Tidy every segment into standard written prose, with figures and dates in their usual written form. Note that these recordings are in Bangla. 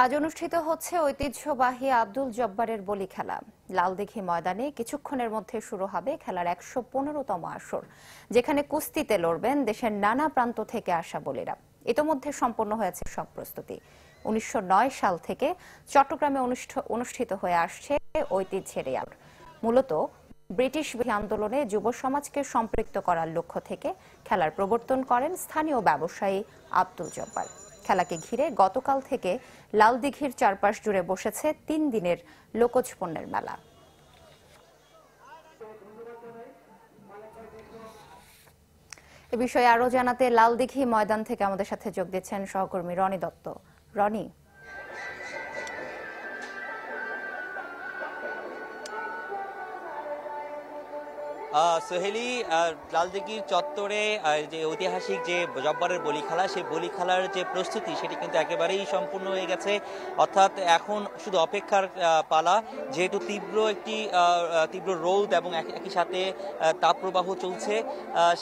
আজ অনুষ্ঠিত হচ্ছে ঐতিহ্যবাহী আব্দুল জব্বারের বলি খেলা। লালদিঘি ময়দানে কিছুক্ষণের মধ্যে শুরু হবে খেলার ১১৫তম আসর, যেখানে কুস্তিতে লড়বেন দেশের নানা প্রান্ত থেকে আসা বলিরা। ইতোমধ্যে সম্পন্ন হয়েছে সব প্রস্তুতি। ১৯০৯ সাল থেকে চট্টগ্রামে অনুষ্ঠিত হয়ে আসছে ঐতিহ্যের এই আসর। মূলত ব্রিটিশ বিরোধী আন্দোলনে যুব সমাজকে সম্পৃক্ত করার লক্ষ্য থেকে খেলার প্রবর্তন করেন স্থানীয় ব্যবসায়ী আব্দুল জব্বার। খেলাকে ঘিরে গতকাল থেকে লালদিঘির চারপাশ জুড়ে বসেছে ৩ দিনের লোকজ পণ্যের মেলা। এ বিষয়ে আরো জানাতে লালদিঘি ময়দান থেকে আমাদের সাথে যোগ দিচ্ছেন সহকর্মী রনি দত্ত। রনি, সোহেলি, লালদিঘির চত্বরে যে ঐতিহাসিক যে জব্বারের বলি খেলা, সেই বলি খেলার যে প্রস্তুতি সেটি কিন্তু একেবারেই সম্পূর্ণ হয়ে গেছে। অর্থাৎ এখন শুধু অপেক্ষার পালা, যেহেতু তীব্র রোদ এবং একই সাথে তাপপ্রবাহ চলছে,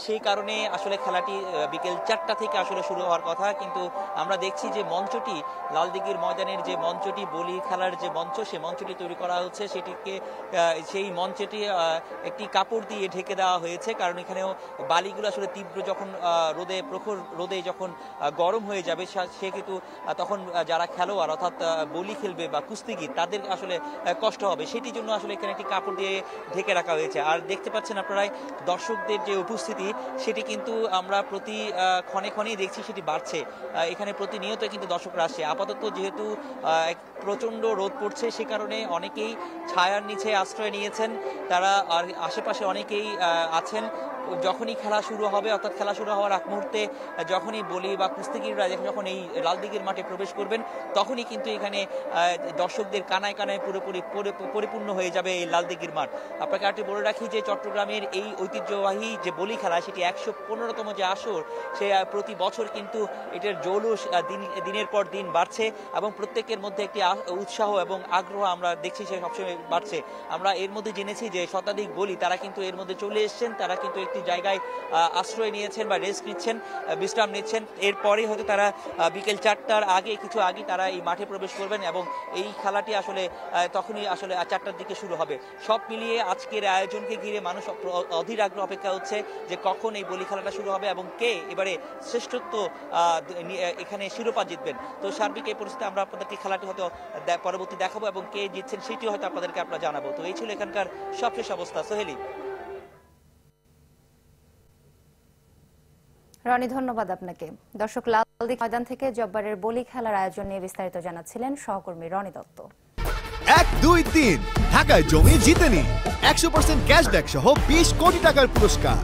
সেই কারণে আসলে খেলাটি বিকেল ৪টা থেকে আসলে শুরু হওয়ার কথা। কিন্তু আমরা দেখছি যে মঞ্চটি, লালদিঘির ময়দানের যে মঞ্চটি, বলি খেলার যে মঞ্চ, সেই মঞ্চটি তৈরি করা হচ্ছে। সেই মঞ্চটি একটি কাপড় দিয়ে ঢেকে দেওয়া হয়েছে, কারণ এখানেও বালিগুলো আসলে তীব্র যখন প্রখর রোদে যখন গরম হয়ে যাবে, সে কিন্তু তখন যারা খেলোয়াড় অর্থাৎ বলি খেলবে বা কুস্তিগির, তাদের আসলে কষ্ট হবে। সেটির জন্য আসলে এখানে একটি কাপড় দিয়ে ঢেকে রাখা হয়েছে। আর দেখতে পাচ্ছেন আপনারা দর্শকদের যে উপস্থিতি, সেটি কিন্তু আমরা প্রতি ক্ষণেই দেখছি সেটি বাড়ছে। এখানে প্রতিনিয়ত কিন্তু দর্শকরা আসছে। আপাতত যেহেতু প্রচন্ড রোদ পড়ছে, সে কারণে অনেকেই ছায়ার নিচে আশ্রয় নিয়েছেন। তারা আর আশেপাশে অনেকেই আছেন। যখনই খেলা শুরু হবে, অর্থাৎ খেলা শুরু হওয়ার আগ মুহূর্তে যখনই বলি বা কুস্তিগিররা যখন এই লালদিঘির মাঠে প্রবেশ করবেন, তখনই কিন্তু এখানে দর্শকদের কানায় কানায় পুরোপুরি পরিপূর্ণ হয়ে যাবে এই লালদিঘির মাঠ। আপনাকে আরেকটি বলে রাখি যে চট্টগ্রামের এই ঐতিহ্যবাহী যে বলি খেলা, সেটি ১১৫তম যে আসর, সে প্রতি বছর কিন্তু এটার জৌলুস দিনের পর দিন বাড়ছে এবং প্রত্যেকের মধ্যে একটি উৎসাহ এবং আগ্রহ আমরা দেখছি সে সবসময় বাড়ছে। আমরা এর মধ্যে জেনেছি যে শতাধিক বলি তারা কিন্তু এর মধ্যে চলে এসছেন। তারা কিন্তু একটি জায়গায় আশ্রয় নিয়েছেন বা রেস্ট নিচ্ছেন, বিশ্রাম নিচ্ছেন। এরপরে হয়তো তারা বিকেল ৪টার কিছু আগে তারা এই মাঠে প্রবেশ করবেন এবং এই খেলাটি আসলে তখনই আসলে ৪টার দিকে শুরু হবে। সব মিলিয়ে আজকের আয়োজনকে ঘিরে মানুষ অধীর আগ্রহ অপেক্ষা হচ্ছে যে কখন এই বলি খেলাটা শুরু হবে এবং কে এবারে শ্রেষ্ঠত্ব এখানে শিরোপা জিতবেন। তো সার্বিক এই পরিস্থিতি আমরা আপনাদেরকে খেলাটি হয়তো পরবর্তী দেখাবো এবং কে জিতছেন সেটিও হয়তো আপনাদেরকে আমরা জানাবো। তো এই ছিল এখানকার সবশেষ অবস্থা। সোহেলি। রনি, ধন্যবাদ আপনাকে। দর্শক, লালদিঘি ময়দান থেকে জব্বারের বলি খেলার আয়োজন নিয়ে বিস্তারিত জানাচ্ছিলেন সহকর্মী রনি দত্ত। ১, ২, ৩ ঢাকায় জমি জিতে নিন ১০০% ক্যাশব্যাক সহ ২০ কোটি টাকার পুরস্কার।